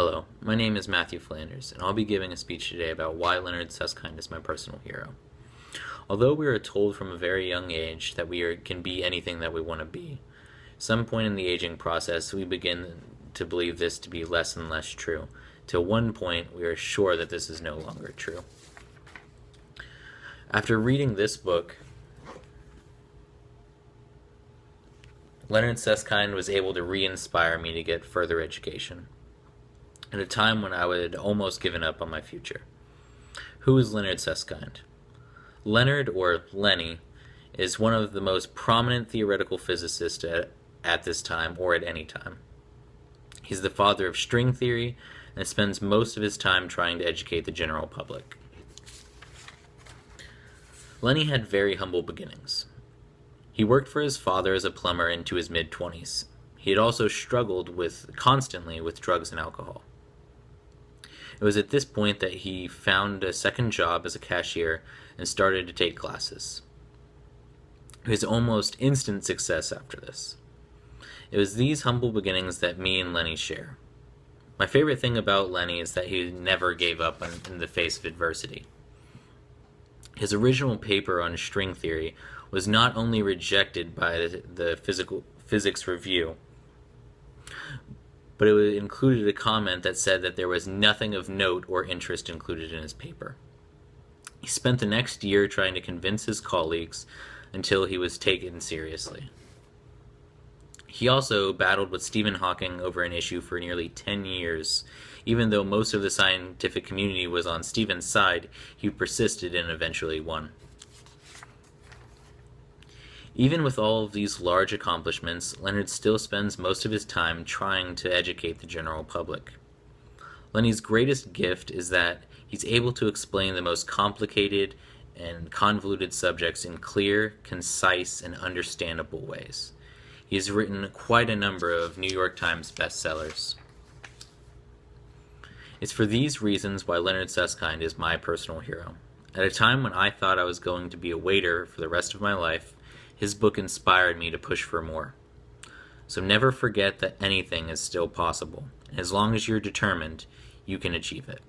Hello, my name is Matthew Flanders, and I'll be giving a speech today about why Leonard Susskind is my personal hero. Although we are told from a very young age that can be anything that we want to be, some point in the aging process we begin to believe this to be less and less true. Till one point we are sure that this is no longer true. After reading this book, Leonard Susskind was able to re-inspire me to get further education at a time when I had almost given up on my future. Who is Leonard Susskind? Leonard, or Lenny, is one of the most prominent theoretical physicists at this time, or at any time. He's the father of string theory, and spends most of his time trying to educate the general public. Lenny had very humble beginnings. He worked for his father as a plumber into his mid-20s. He had also struggled constantly with drugs and alcohol. It was at this point that he found a second job as a cashier and started to take classes. It was almost instant success after this. It was these humble beginnings that me and Lenny share. My favorite thing about Lenny is that he never gave up in the face of adversity. His original paper on string theory was not only rejected by the Physics Review, but it included a comment that said that there was nothing of note or interest included in his paper. He spent the next year trying to convince his colleagues until he was taken seriously. He also battled with Stephen Hawking over an issue for nearly 10 years. Even though most of the scientific community was on Stephen's side, he persisted and eventually won. Even with all of these large accomplishments, Leonard still spends most of his time trying to educate the general public. Lenny's greatest gift is that he's able to explain the most complicated and convoluted subjects in clear, concise, and understandable ways. He has written quite a number of New York Times bestsellers. It's for these reasons why Leonard Susskind is my personal hero. At a time when I thought I was going to be a waiter for the rest of my life, his book inspired me to push for more. So never forget that anything is still possible, and as long as you're determined, you can achieve it.